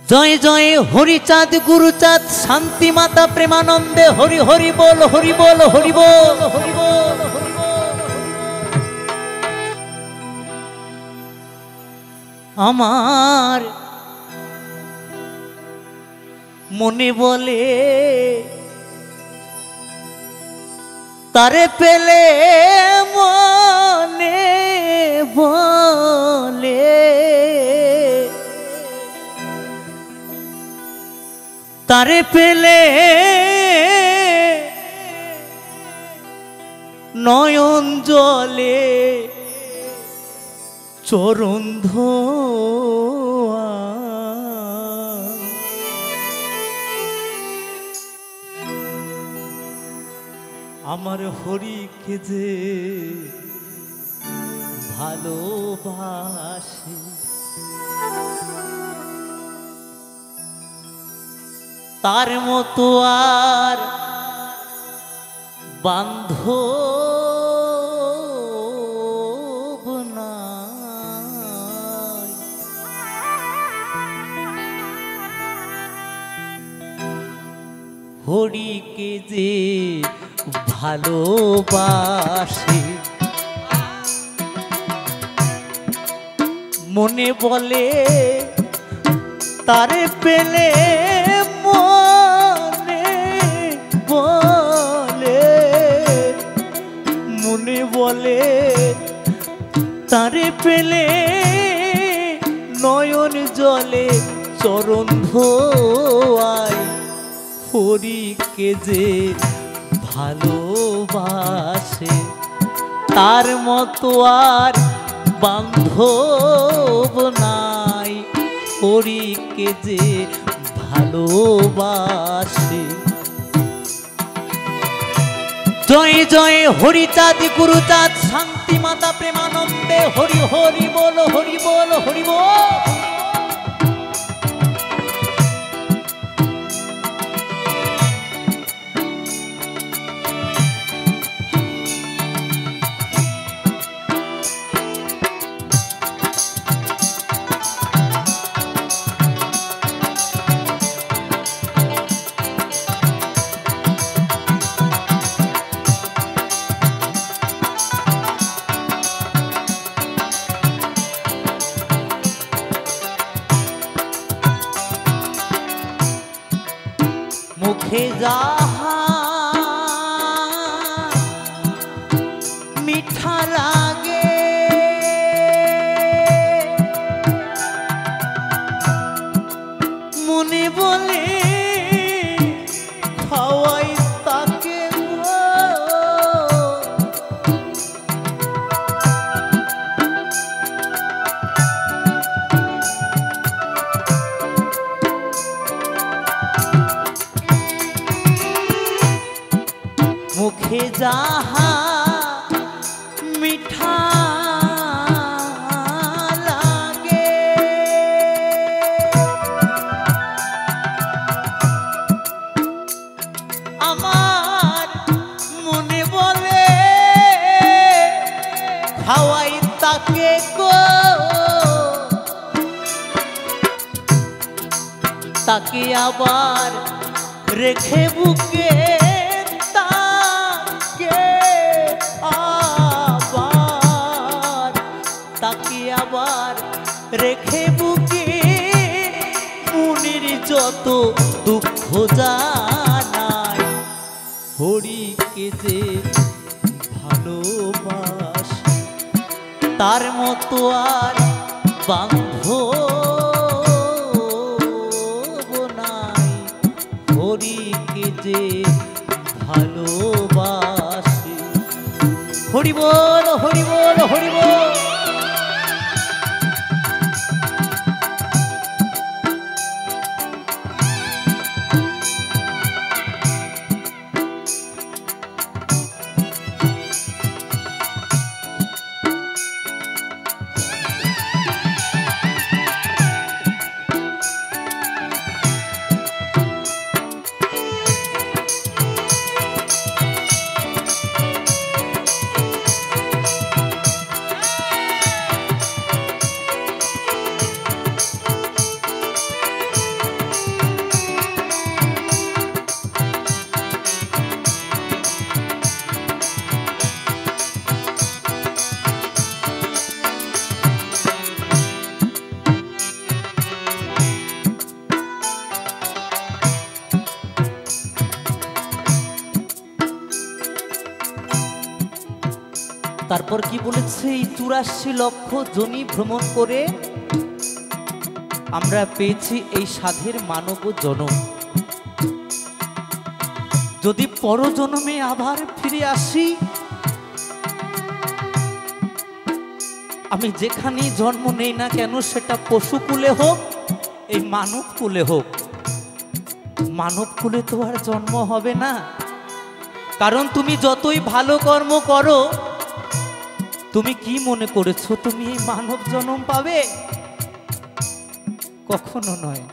जय जय हरिचाँद गुरुचाँद शांति माता प्रेमानंदे हरि हरि बोल हरि बोल हरि बोल हरि बोल हरि बोल। आमार मने बोले तारे पेले मने बोले तारे पेले नयन जले चरण धोआ आमार हरि के जे भालोबाशे तार मतो आर बान्धव नाई। हरि के जे भालोबाशे मने बोले तारे पेले मने बोले तारे पेले नयन जले चरण धोआई। हरि के जे भालोबाशे तार मतो आर बान्धव नाई। हरि के जे भालोबाशे जय जय हरिचाँद गुरुचाँद शांति माता प्रेमानंदे हरि हरि बोल हरि बोल हरि बोल। मुखे जाहा मीठा लागे मने बोले खावाई ताके मुखे जाहा मीठा लागे आमार मने बोले खावाई ताके गो ताके आबार रेखे बुके रेखे बुके मुनिर जत दुख जानाई। हरि के जे भालोबाशे तार मतो आर बान्धव नाई। हरि के जे भालोबाशे हरि बोल हरि बोल हरि बोल। তারপর কি বলেছে, এই 84 লক্ষ জনি ভ্রমণ করে আমরা পেয়েছি এই সাধের মানব জনম। যদি পরজন্মে আবার ফিরে আসি, আমি যেখানেই জন্ম নেই না কেন, সেটা পশুকুলে হোক এই মানব কুলে হোক, মানব কুলে তো আর জন্ম হবে না। কারণ তুমি যতই ভালো কর্ম করো, তুমি কি মনে করেছো তুমি এই মানব জন্ম পাবে? কখনো নয়।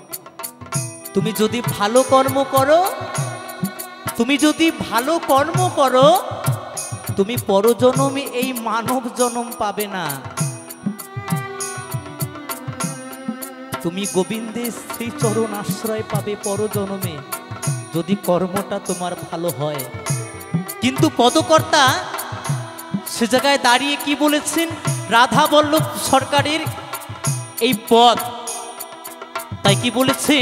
তুমি যদি ভালো কর্ম করো, তুমি যদি ভালো কর্ম করো, তুমি পরজন্মে এই মানব জন্ম পাবে না। তুমি গোবিন্দের শ্রী চরণ আশ্রয় পাবে পরজন্মে, যদি কর্মটা তোমার ভালো হয়। কিন্তু পদকর্তা সে জায়গায় দাঁড়িয়ে কি বলেছেন, রাধা বল্লভ সরকারের এই পদ, তাই কি বলেছে,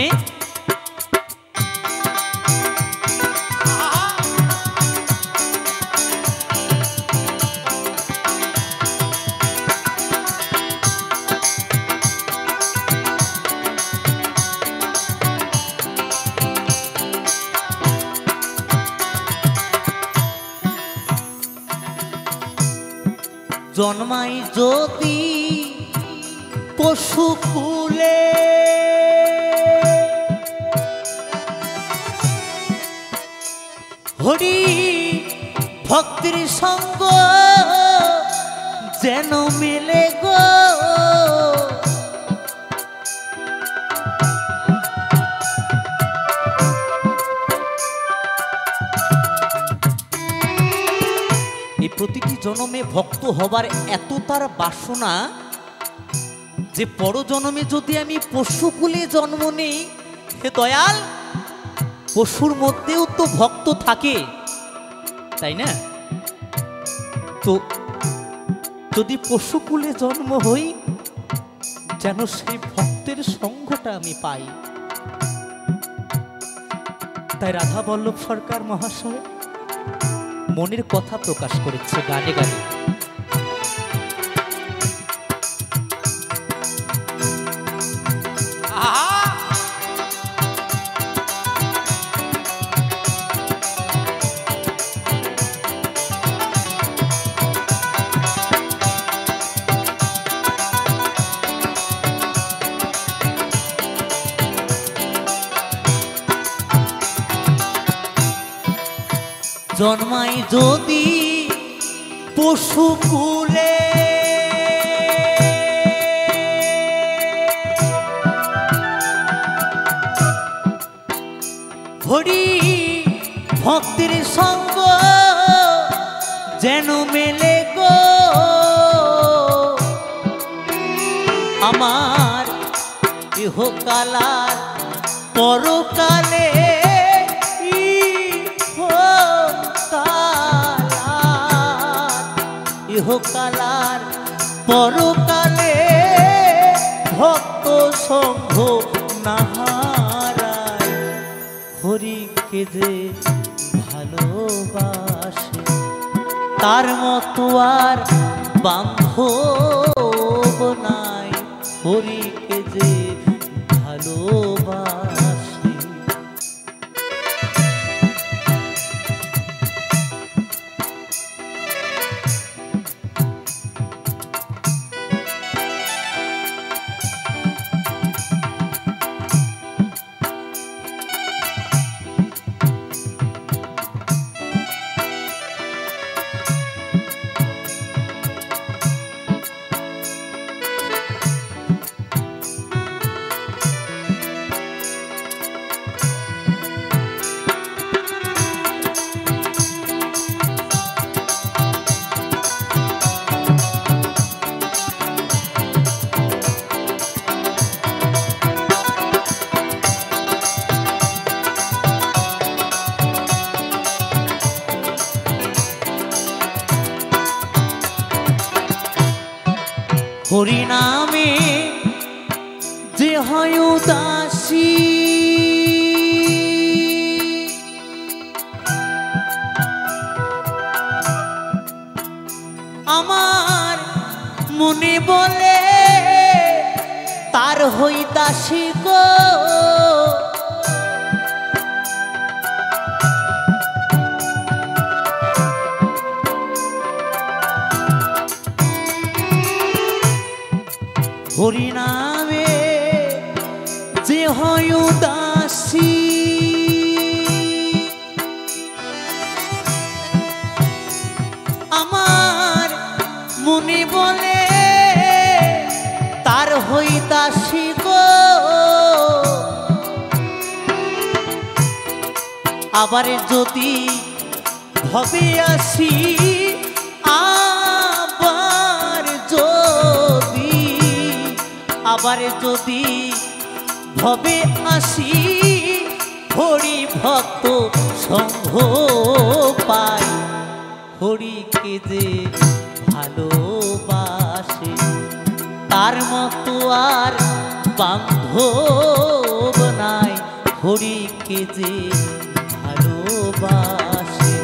জন্মাই যদি পশুকুলে, হরি ভক্তির সঙ্গ যেন মেলে গো। এই প্রতিটি জন্মে ভক্ত হবার এত তার বাসনা যে পরজন্মে যদি আমি পশুকুলে জন্ম নেই, হে দয়াল, পশুর মধ্যেও তো ভক্ত থাকে, তাই না? তো যদি পশুকুলে জন্ম হই, যেন সেই ভক্তের সঙ্গটা আমি পাই। তাই রাধা বল্লভ সরকার মহাশয় মনের কথা প্রকাশ করেছে গানে গানে। জন্মাই যদি পশুকুলে, হরি ভক্তির সঙ্গ যেন মেলে গো। আমার ইহকালার পরকালে, ইহকালার পরকালে ভক্ত সঙ্গ নাহারায়, হরিকে যে ভালোবাসে তার মতো আর বান্ধব নাই, হরিকে যে ভালোবাসে। হরিনামে যে হয় উদাসী, আমার বলে তার হই দাসী গো, হরি নামে যে হয় উদাসী, আমার মনে বলে তার হই দাসী গো, আবার যদি ভবে আসি, আবার যদি ভবে আসি, হরি ভক্ত সঙ্গ পাই, হরিকে যে ভালোবাসে তার মতো আর বান্ধব নাই, হরিকে যে ভালোবাসে।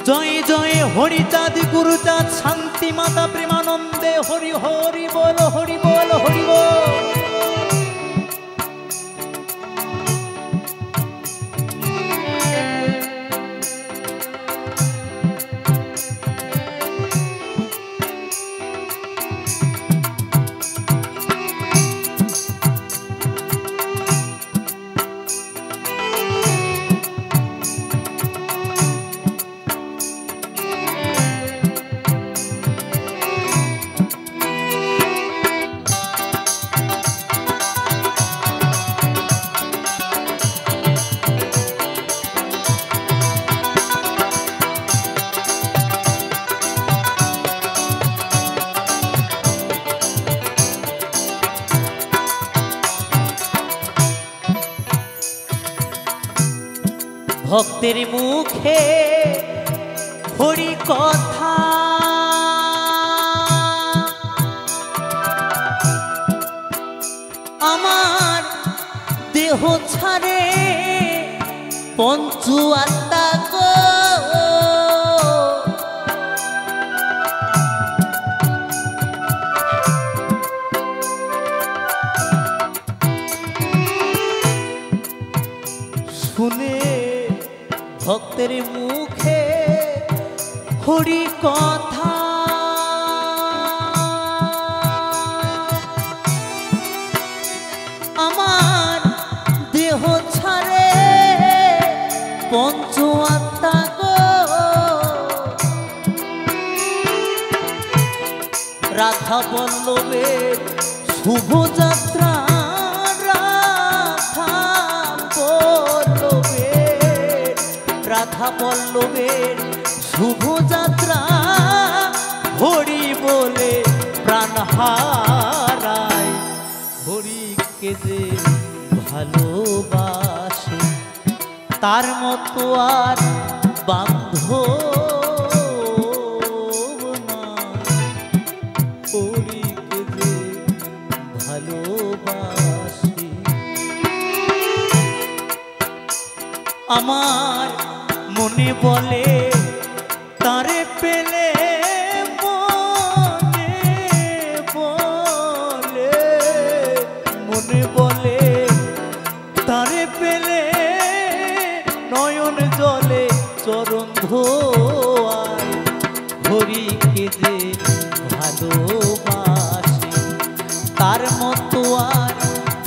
জয় জয় হরিচাঁদ গুরুচাঁদ শান্তি মাতা প্রেমানন্দে, হরি হরি বল হরি বল হরি বল। ভক্তের মুখে হরি কথা, আমার দেহ ছাড়ে পঞ্চু আত্মা গো, শুনে ভক্তের মুখে হরি কথা, আমার দেহ ছাড়ে পঞ্চ আত্মা গো, রাধা বল্লভের শুভ যাত্রা, রাধা বল্লভের শুভ যাত্রা, হরি বলে প্রাণ হারায়, হরিকে যে ভালোবাসে তার মতো আর বান্ধব না, হরিকে যে ভালোবাসে। আমার মনে বলে তারে পেলে, মনে বলে তারে পেলে, নয়ন জলে চরণ ধোয়ায়, হরিকে যে ভালোবাসে তার মতো আর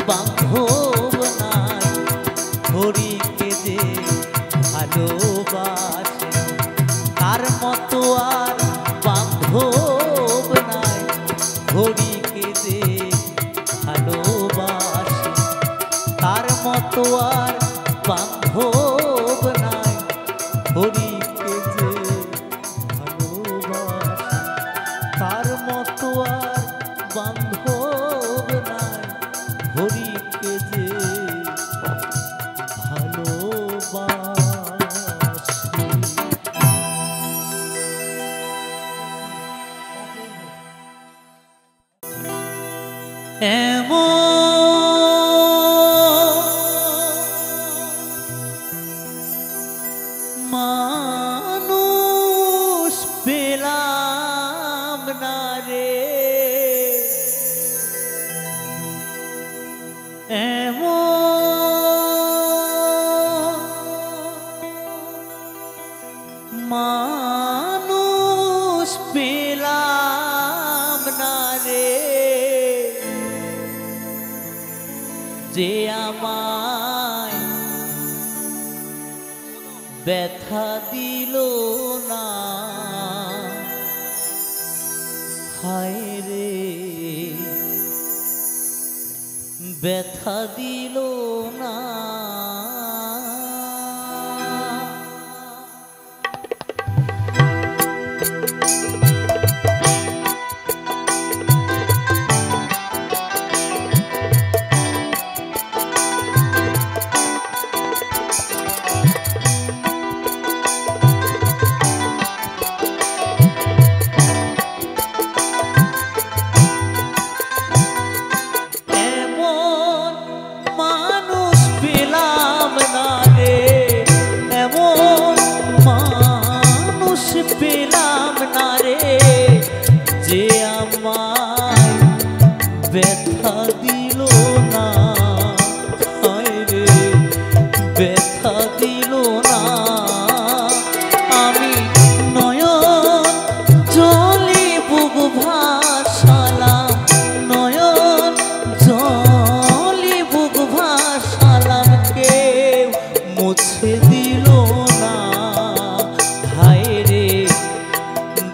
বান্ধব নাই, হরিকে যে ভালোবাসে তার মতো আর বান্ধব নাই, হরিকে যে ভালোবাসে তার মতো আর বান্ধব নাই, হরিকে যে ভালোবাসে তার মতো আর বান্ধব নাই, হরিকে যে মানুষ পেলা যে আমায় ব্যথা দিল না, হায় রে ব্যথা দিল না। ব্যথা দিল না, হায় রে ব্যথা দিল না। আমি নয়ন জলে বুক ভাসালাম, নয়ন জলে বুক ভাসালাম, কেউ মুছে দিল না, হায় রে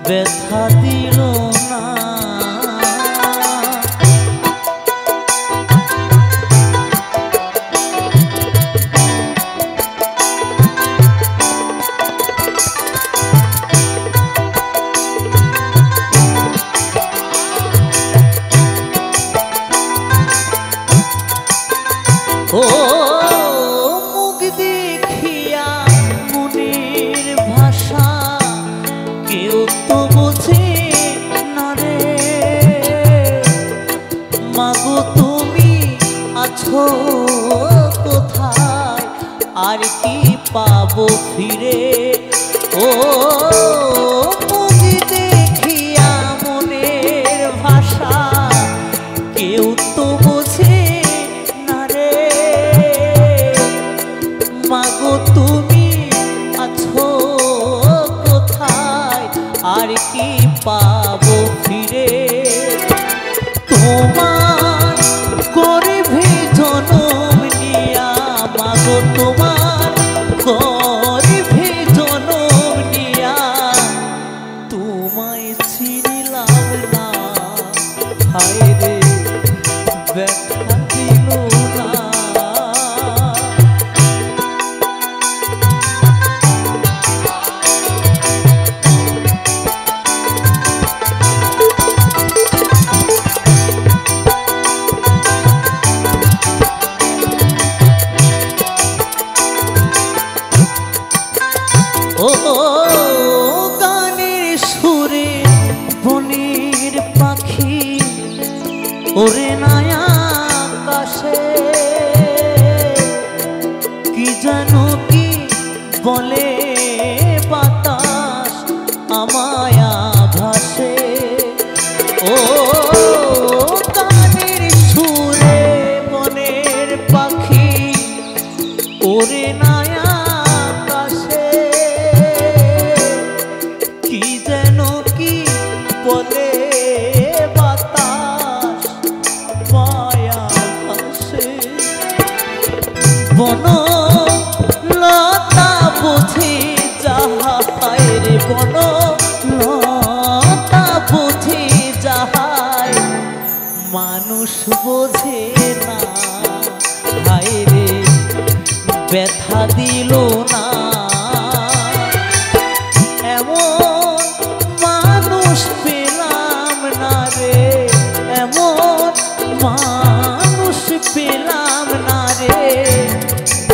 ব্যথা দিল না। ও মুখ দেখিয়া মনের ভাষা কেউ তো বোঝে না রে, মাগো তুমি আছো কোথায়, আর কি পাবো ফিরে। ও মুখ দেখিয়া মনের ভাষা কেউ তো বোঝে, মাগো তুমি আছো কোথায়, আর কি পাবো ফিরে। তোমার গর্ভে জনম নিয়া, মাগো তোমার গর্ভে জনম নিয়া, তোমায় চিনিলাম না, হায় রে ব্যথা দিল না। ও গানের সুরে বনের পাখি ওরে নায়া আকাশে, কি জানো কি বলে বাতাস আমায় ভাসে। ও গানের সুরে বনের পাখি ওরে নায়া বলে বাতাস মায়া ভাসে। বন লতা বুঝি যাহাই রে, বন লতা বুঝি যাহাই, মানুষ বোঝে না, হায় রে ব্যথা দিল না। এমন মানুষ পেলাম না রে, এমন মানুষ পেলাম না রে,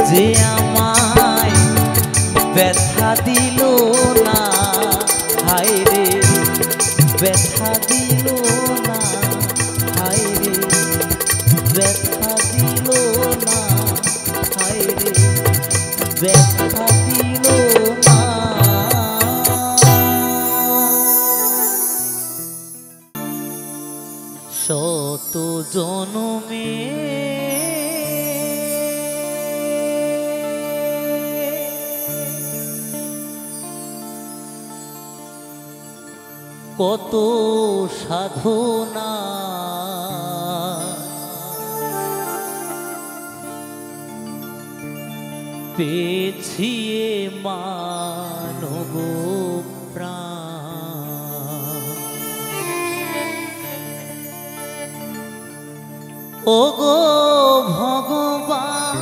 যে আমায় ব্যথা দিল না, হায় রে ব্যথা দিল না, হায় রে ব্যথা দিল না, হায় রে ব্যথা দিল না। শত জনমে কত সাধনা পেয়েছি এ মানব প্রাণ। ওগো ভগবান,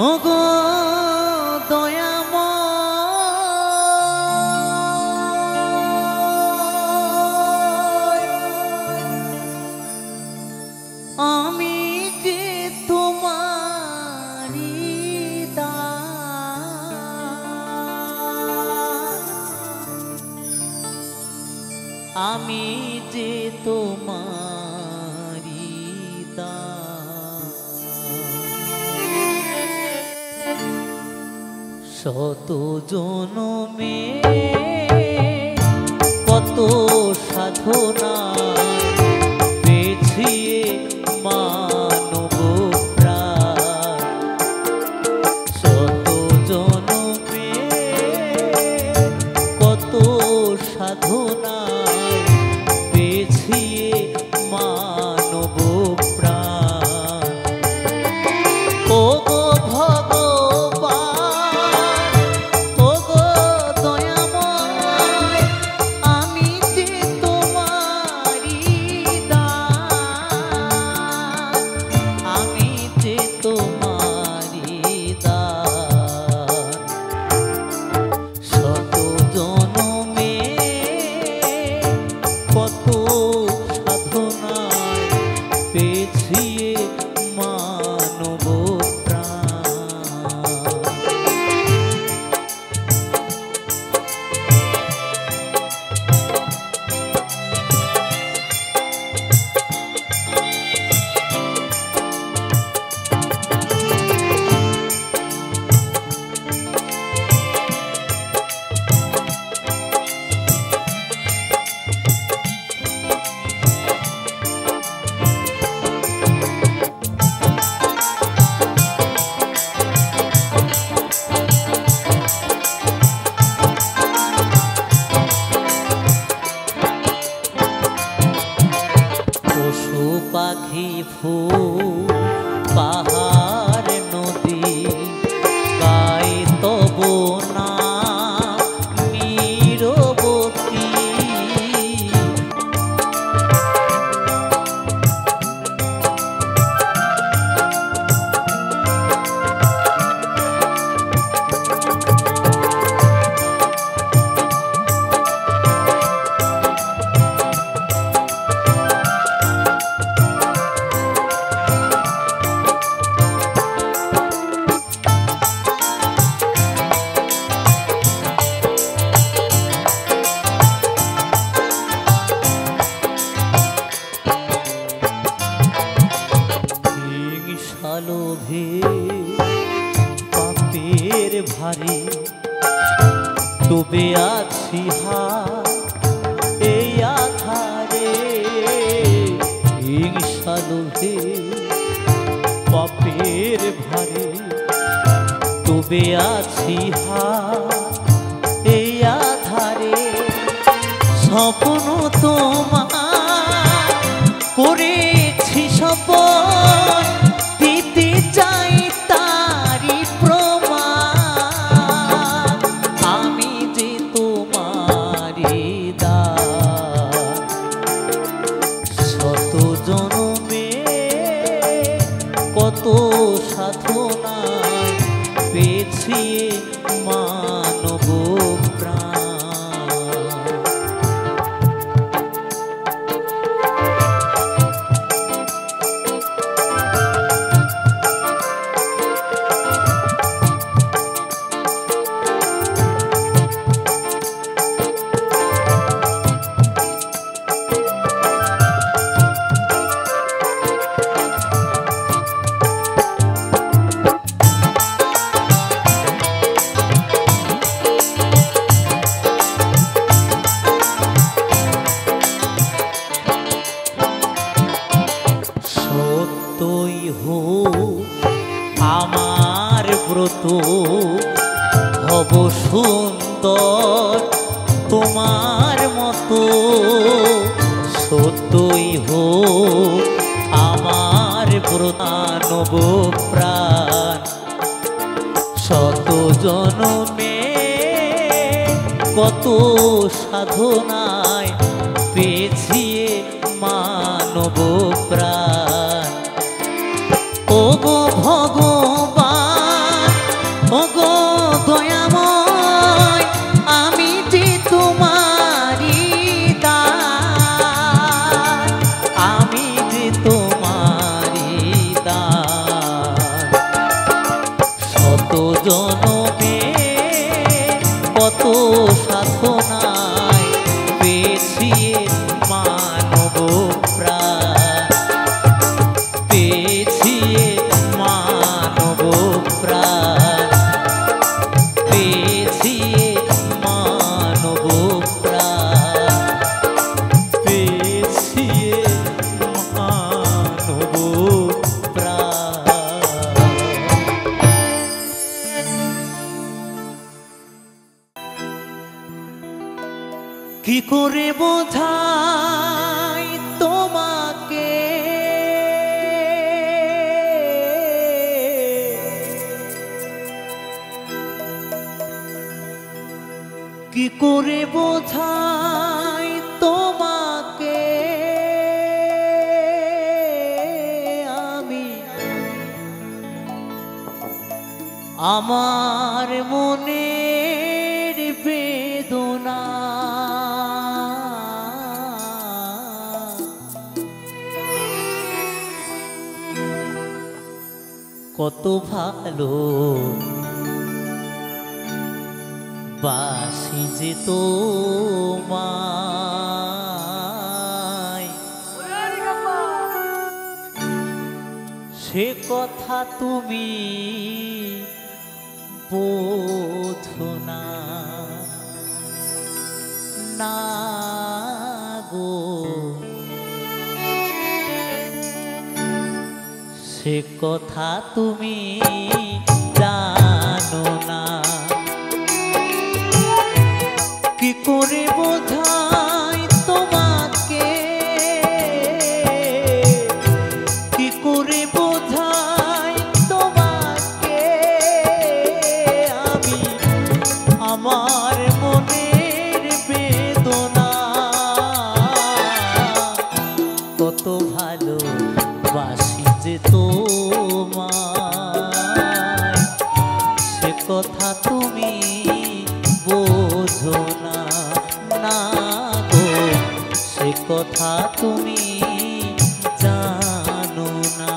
ওগো দয়াময়, আমি যে তোমারি দাস, আমি যে তোমারি দাস। শত জনমে কত সাধনা পেয়েছি মানব প্রাণ। শত জনমে কত সাধনা পেয়েছি মানব প্রাণ। ওগো ভগবান, ওগো দয়াময়, আমি যে তোমারি দাস, আমি যে তোমারি দাস। শত জনমে কত সাধনায় পেয়েছি মানব প্রাণ। পশু পাখি ফুল পাহাড় নদী গায়ে তব নাম নীরবতী। লোভে পাপের ভারে ডুবে আছি এই আধারে। হিংসা লোভে পাপের ভারে ডুবে আছি এই আধারে। স্বপ্ন তোমার করেছি স্বপন, দিতে চাই তারি প্রমাণ। আমি যে তোমারি দাস, শত জনমে কত সাধনায় পেয়েছি মানব প্রাণ। সত্যই হোক আমার ব্রত, হব সুন্দর তোমার মতো। সত্যই হোক প্রণব প্রাণ শত জনমে কত সাধনায় পেয়েছি মানব প্রাণ। ও গো ভগবান, ও গো দয়াময়, আমি যে তোমারি দাস, আমি যে তোমারি দাস। শত জনমে কত সাধনায় পেয়েছি মানব প্রাণ, পেয়েছি মানব প্রাণ, পেয়েছি মানব প্রাণ, পেয়েছি মানব প্রাণ। কি করে বোঝাই তোমাকে কি করে বোঝাই তোমাকে আমি আমার মনের বেদনা। কত ভালো বাসি যে তোমায়, সে কথা তুমি বোঝো না, না গো। সে কথা তুমি জানো না। কি করে বোঝাই তোমাকে, কি করে বোঝাই তোমাকে আমি আমার মনের বেদনা। কত ভালো বাসি যে তোমায়, সে কথা তুমি বোঝো না, না গো। সে কথা তুমি জানো না।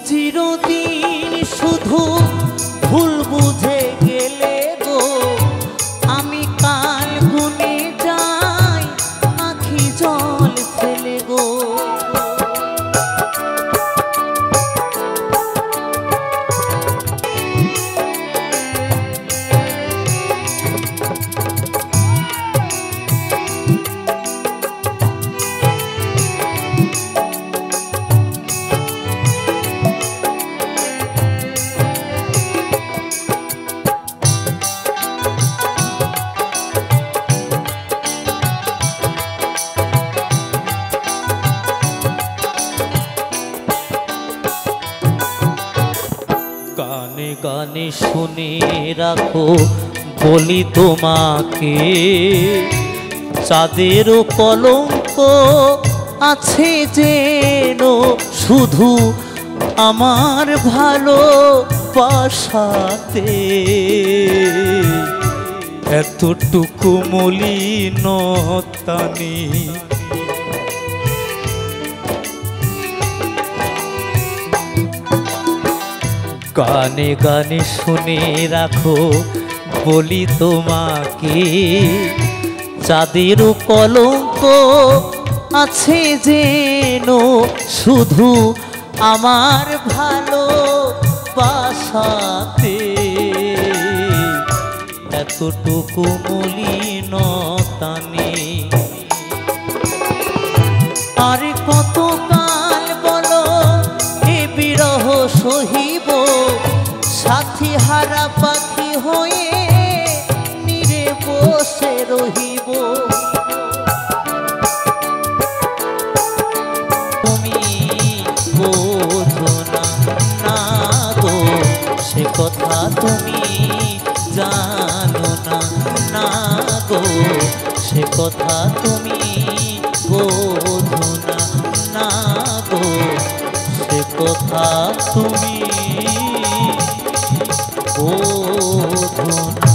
চিরদিন শুধু ভুল বুঝে গেলে গো, আমি কাল গুনে যাই আখি জল ফেলে গো। গানে গানে শুনে রাখো বলি তোমাকে, চাঁদেরও কলঙ্ক আছে যেন শুধু আমার ভালোবাসাতে। এতটুকু মলিনতা নেই, গানে গানে শুনে রাখো বলি তোমাকে চাঁদের কলঙ্ক আছে যেন শুধু আমার ভালোবাসাতে, এতটুকু মলিনতা নেই। আর কতকাল বলো এ বিরহ সহিব, সাথী হারা পাখি হয়ে নীরে বসে রহিব। তুমি বোঝো না, না গো সে কথা তুমি জানো না, না গো সে কথা তুমি বোঝো না, না গো সে কথা তুমি বোঝো না।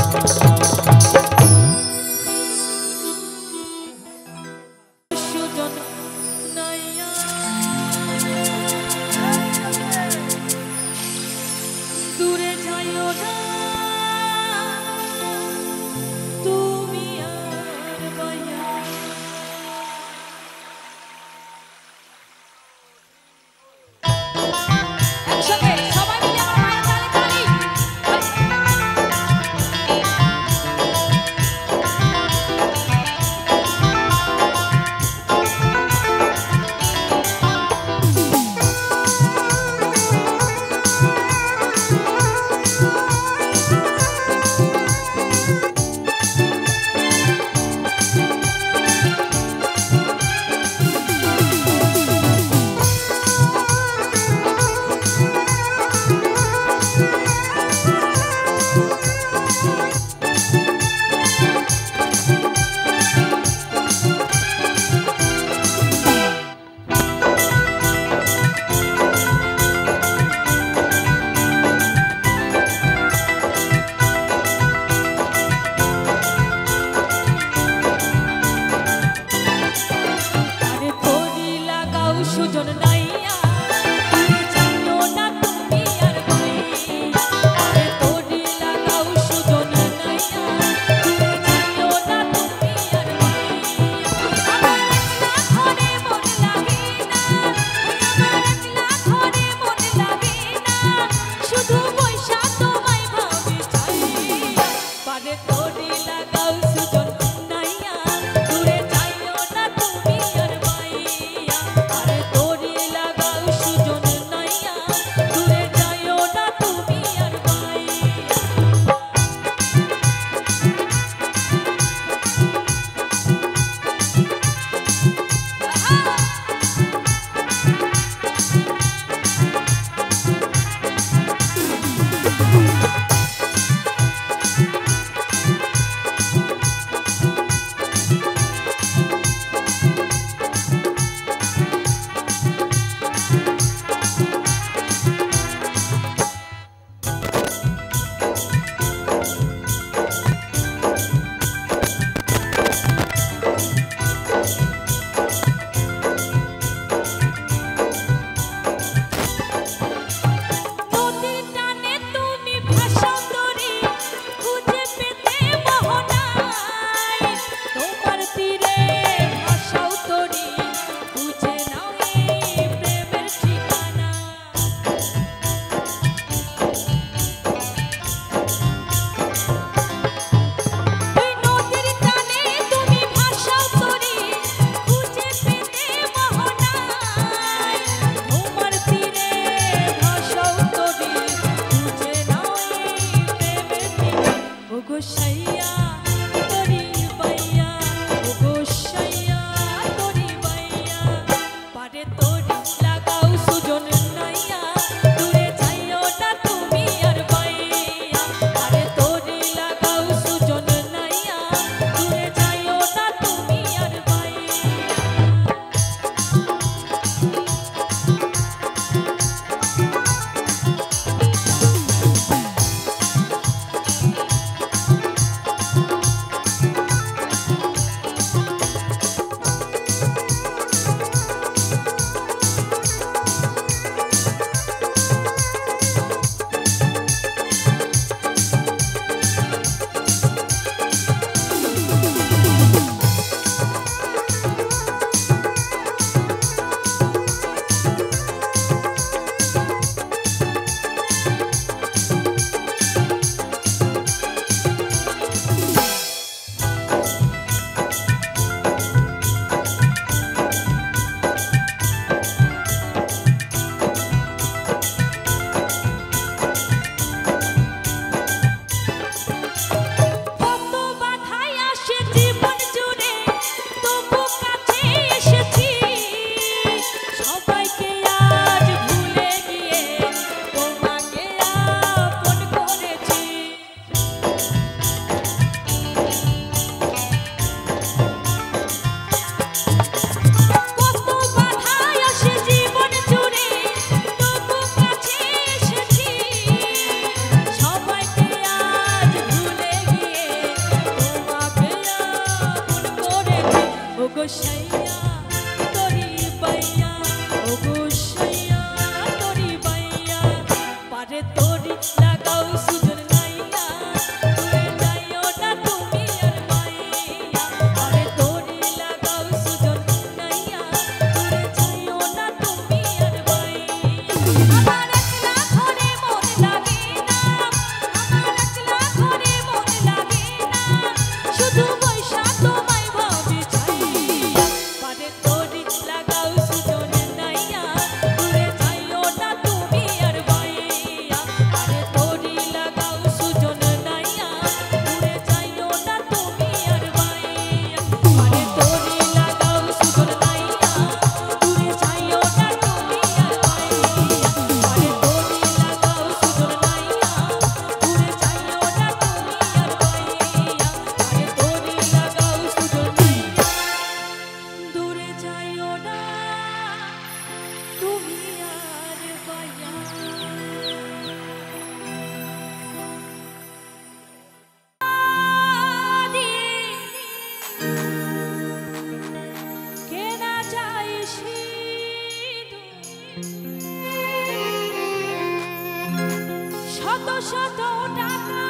শত শত টাকা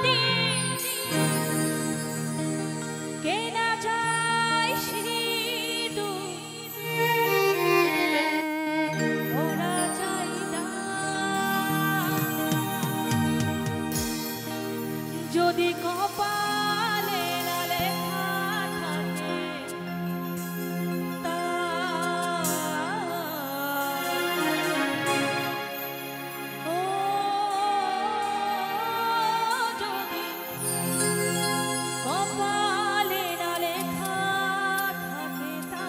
দিয়ে কেনা যায় সিঁদুর, ওরা যায় না যদি কপালে না লেখা থাকে তা। ও যদি কপালে না লেখা থাকে তা।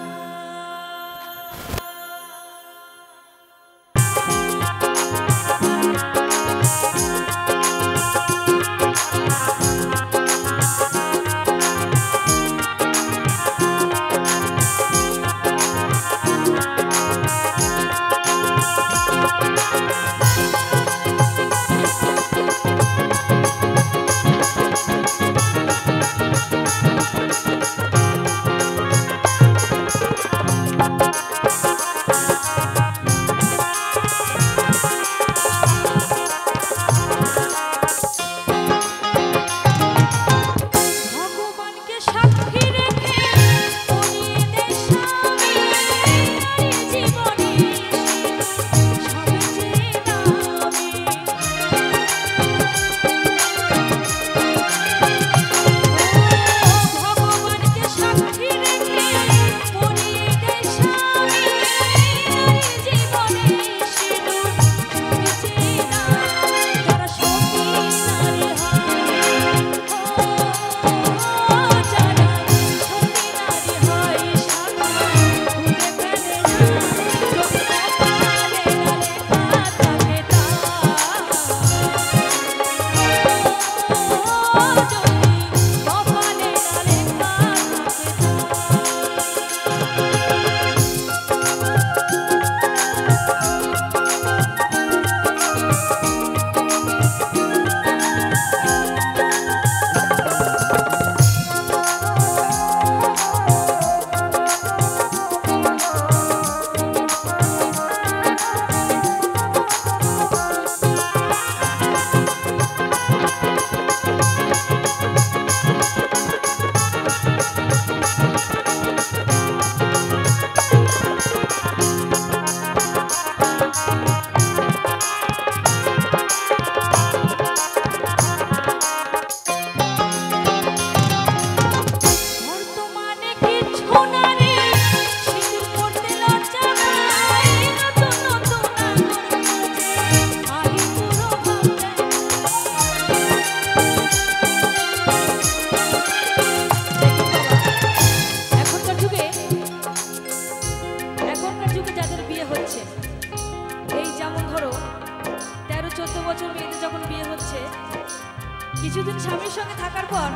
কিছুদিন স্বামীর সঙ্গে থাকার পর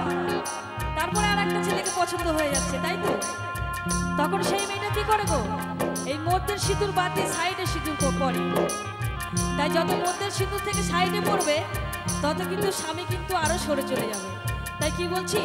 তারপরে আর একটা ছেলেকে পছন্দ হয়ে যাচ্ছে, তাই তো? তখন সেই মেয়েটা কি করে গো, এই মধ্যের সিঁদুর বাদ দিয়ে সাইডে সিঁদুর পরে। তাই যত মধ্যের সিঁদুর থেকে সাইডে পড়বে তত কিন্তু স্বামী কিন্তু আরো সরে চলে যাবে। তাই কি বলছি,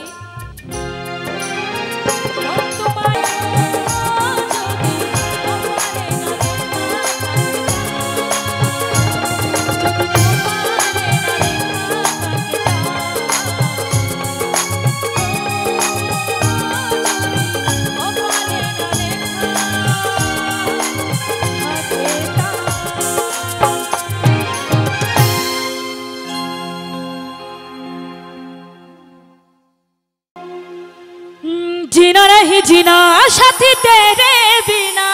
जीना नहीं जीना साथी तेरे बिना,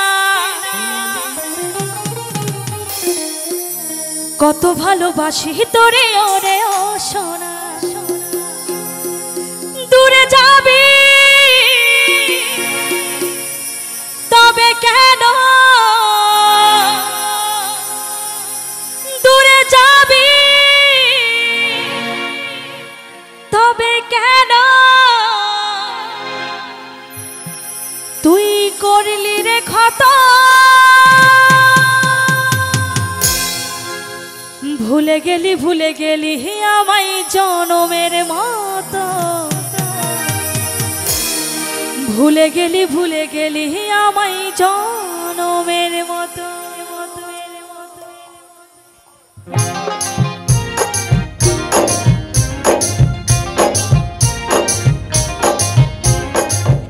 কত ভালোবাসি তোরে ওরে ও সোনা। দূরে যাবি তবে কেন, দূরে যাবি তবে কেন, তুই করলি রে ক্ষত, ভুলে গেলি আমায় জনমের মতো, ভুলে গেলি আমায় জনমের মতো।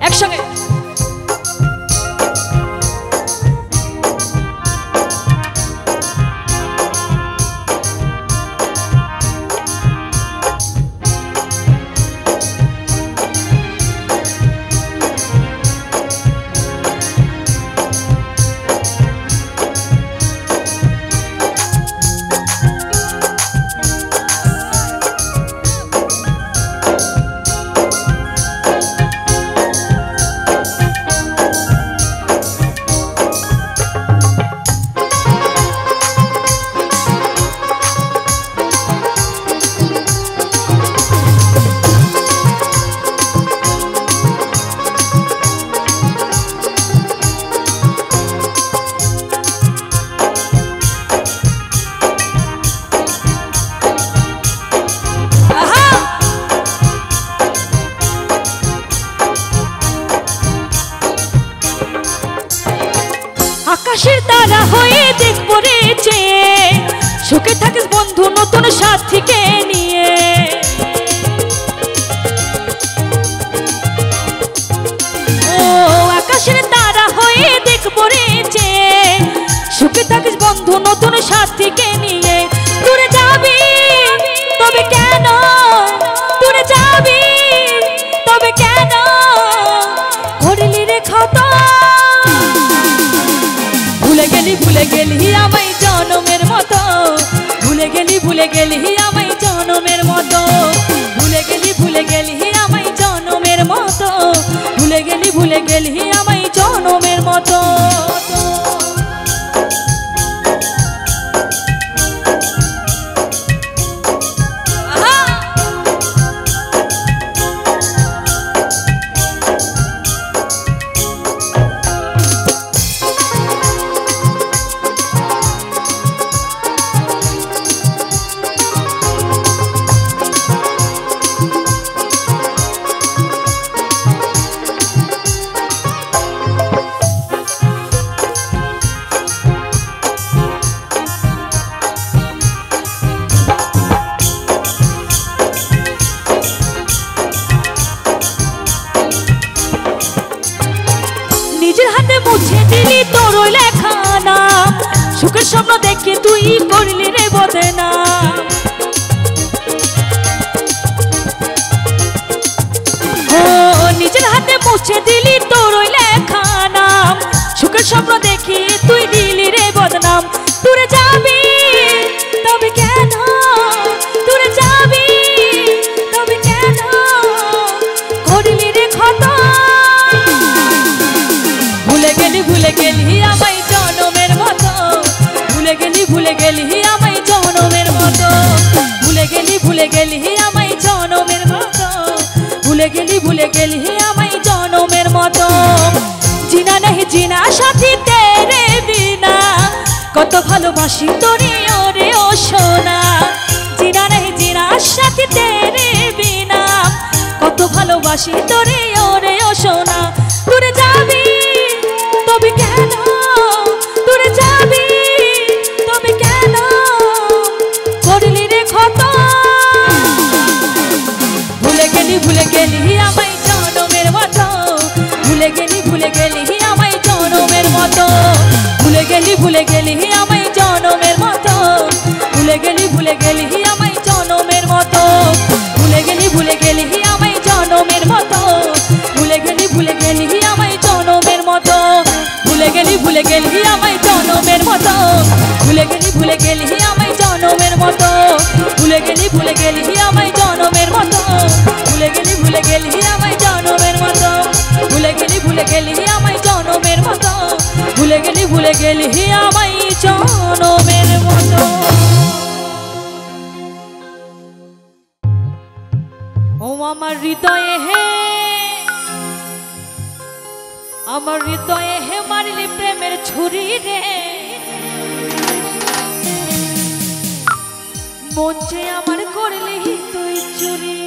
একসঙ্গে আকাশের তারা হয়ে দেখব রে চেয়ে সুখে থাকিস বন্ধু নতুন সাথীকে নিয়ে ও আকাশের তারা হয়ে দেখব রে চেয়ে সুখে থাকিস বন্ধু নতুন সাথীকে নিয়ে দূরে যাবি তবে কেন দূরে যাবি তবে কেন করলি রে খতা ভুলে গেলি আমায় জনমের মতো ভুলে গেলি আমায় জনমের মতো ভুলে গেলি আমায় জনমের মতো ভুলে গেলি আমায় জনমের মতো নিজের হাতে মুছে দিলি তোর লেখা নাম সুখের স্বপ্ন দেখে তুই করলি রে বদনাম ও নিজের হাতে মুছে দিলি তোর লেখা নাম সুখের স্বপ্ন দেখে তুই দিলি রে বদনাম দূরে যাবি তবে কেন দূরে যাবি তবে কেন করলি রে ক্ষত ভুলে গেলি আমায় জনমের মতো ভুলে গেলি আমায় জনমের মতো ভুলে গেলি আমায় জনমের মতো ভুলে গেলি আমায় জনমের মতো জিনা নেই জিনা সাথী তেরে বিনা কত ভালোবাসি তোরে ওরে ও সোনা জিনা নেই জিনা সাথী তেরে বিনা কত ভালোবাসি তোরে ওরে ও সোনা দূরে যাবি তবে কেন দূরে যাবি তবে কেন করলি রে ক্ষত ভুলে গেলি আমায় জনমের মতো ভুলে গেলি আমায় জনমের মতো ভুলে গেলি আমায় জনমের মতো ভুলে গেলি আমায় জনমের মতো ভুলে গেলি আমায় জনমের মতো ভুলে গেলি আমায় জনমের মতো ভুলে গেলি আমায় জনমের মতো ভুলে গেলি আমায় জনমের মতো ভুলে গেলি আমায় জনমের মতো ভুলে গেলি আমায় জনমের মতো ভুলে গেলি আমায় জনমের মতো ভুলে গেলি আমায় জনমের মতো ও আমার হৃদয়ে হে মারলি প্রেমের ছুরি রে মন যে আমার করলি তুই চুরি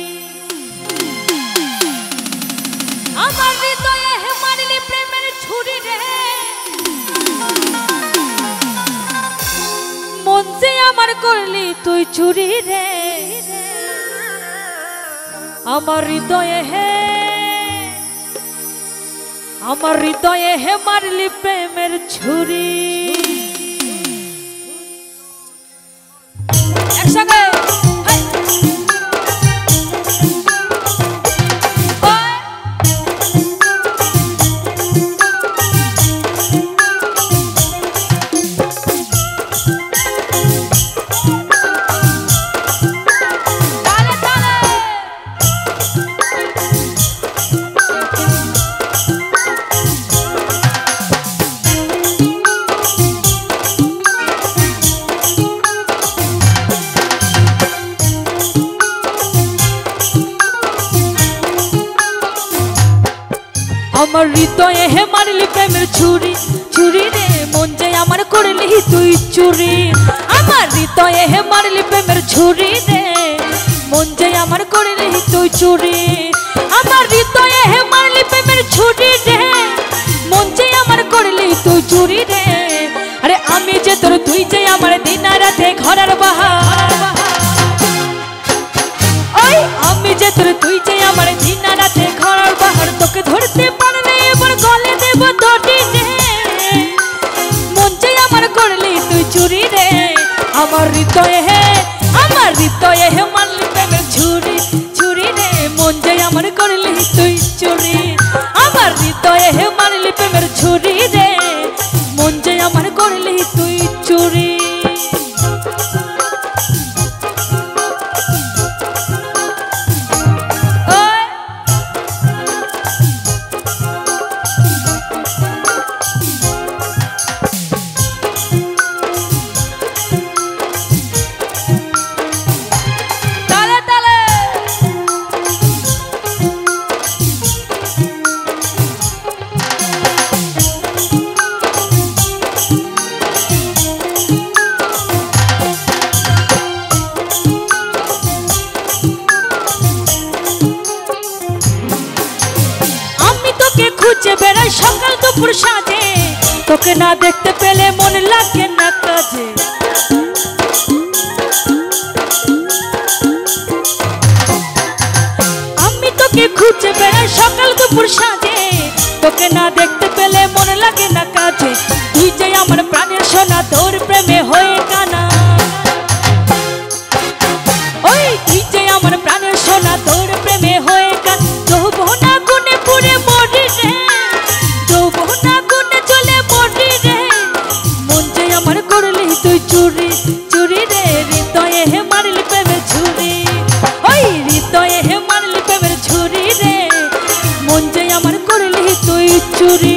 আমার হৃদয়ে হে মারলি প্রেমের ছুরি রে আমার করলি তুই চুরি রে আমার হৃদয়ে হে মারলি প্রেমের ছুরি একসঙ্গে আমার হৃদয়ে হে মারলি প্রেমের ছুরি ছুরি রে মন যে আমার করলি তুই চুরি আমার হৃদয়ে হে মারলি প্রেমের ছুরি রে মন যে আমার করলি তুই চুরি আমার হৃদয়ে হে মারলি প্রেমের ছুরি রে মন যে আমার করলি তুই চুরি রে আরে আমি যে তোর তুই যে আমার দিন রাতে ঘরের বাহার ওই আমি যে তোর তুই যে আমার দিন রাতে ঘরের বাহার তোকে ধরতে পারলে এবার গলে দেব তোটি রে মন যে আমার করলি তুই চুরি রে আমার হৃদয়ে হে মারলি প্রেমের ছুরি ছুরি রে মন যে আমার করলি তুই চুরি আমার হৃদয়ে হে মারলি প্রেমের ছুরি রে মন যে আমার করলি তুই চুরি খুঁজে বেড়াই সকাল দুপুর সাজে তোকে না দেখতে পেলে মন লাগে না কাজে আমি তোকে খুঁজে বেড়াই সকাল দুপুর সাজে তোকে না দেখতে পেলে মন লাগে না কাজে তুই যে আমার প্রাণের সোনা তোর প্রেমে হয়ে কানা ওই তুই যে আমার প্রাণের সোনা তোর প্রেমে হয়ে কানা যৌবনা গুনে পুরে মরি রে যৌবনা গুনে চলে মরি রে মন যে আমার করলি তুই চুরি চুরি রে হৃদয়ে হে মারলি প্রেমের ছুরি ওই হৃদয়ে হে মারলি প্রেমের ছুরি রে মন যে আমার করলি তুই চুরি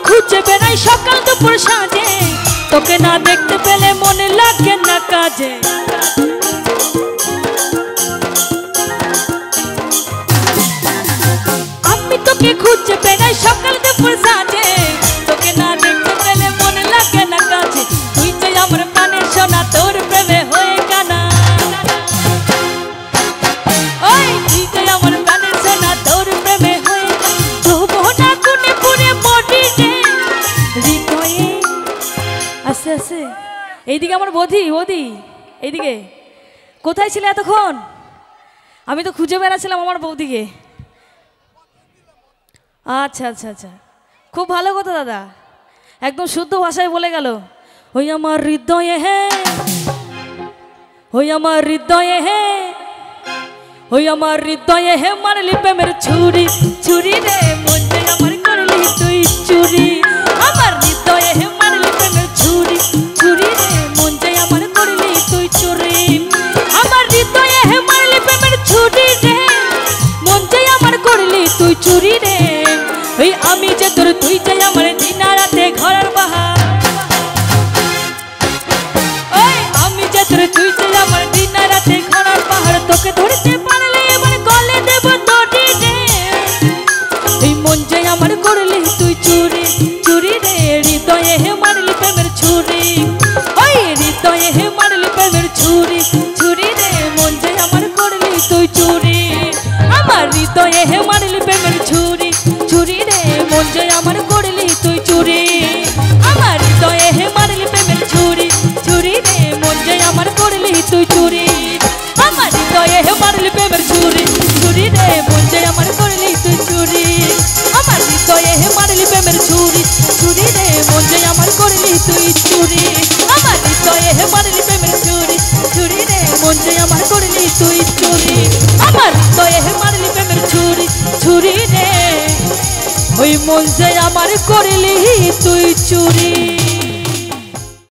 খুঁজে বেড়াই সকাল দুপুর সাজে তোকে না দেখতে পেলে মনে লাগে না কাজে আমি তোকে খুঁজে বেড়াই সকাল দুপুর সাজে তোকে না দেখতে পেলে মনে লাগে না কাজে তুই যে আমার প্রাণের সোনা তোর প্রেমে হয়ে কানা ওই তুই যে আমার প্রাণের সোনা তোর প্রেমে হয়ে যৌবনা গুনে পুরে মরি রে হৃদয়ে আস্তে আস্তে এইদিকে আমার বৌদি এইদিকে কোথায় ছিলে এতক্ষণ আমি তো খুঁজে বেড়াচ্ছিলাম আমার বৌদিকে আচ্ছা আচ্ছা আচ্ছা খুব ভালো কথা দাদা একদম শুদ্ধ ভাষায় বলে গেল ওই আমার হৃদয়ে হে ওই আমার হৃদয়ে হে ওই আমার হৃদয়ে হে মারলি প্রেমের ছুরি ছুরি রে মন যে আমার করলি তুই চুরি আমার হৃদয়ে হে মারলি প্রেমের ছুরি ছুরি রে মন যে আমার করলি তুই চুরি আমার হৃদয়ে হে মারলি প্রেমের ছুরি রে মন যে আমার করলি চুরি রে। ওই আমি যে তোর তুই যে আমার দিনা রাতে ঘরের বাহার। ওই আমি যে তোর তুই যে আমার দিনা রাতে ঘরের বাহার। তোকে ধরতে পারলে এবার গলে দেব দড়ি রে। এই মন যে আমার করলি তুই চুরি চুরি রে। হৃদয়ে হে মারলি প্রেমের ছুরি। ওই হৃদয়ে হে মারলি প্রেমের ছুরি ছুরি রে। মন যে আমার করলি তুই চুরি। আমার হৃদয়ে হে মারলি প্রেমের ছুরি ছুরি রে। মন যে আমার করলি তুই চুরি। আমার হৃদয়ে হে মারলি প্রেমের ছুরি ছুরি রে। মন যে আমার করলি তুই চুরি। আমার হৃদয়ে হে মারলি প্রেমের ছুরি ছুরি রে। মন যে আমার করলি তুই চুরি। আমার হৃদয়ে হে মারলি প্রেমের ছুরি ছুরি রে। মন যে আমার করলি তুই চুরি। আমার হৃদয়ে হে মারলি প্রেমের ছুরি ছুরি রে। মন যে আমার করলি তুই চুরি। আমার হৃদয়ে হে মারলি প্রেমের ছুরি ছুরি রে। ওই মন যে আমার করলি তুই চুরি।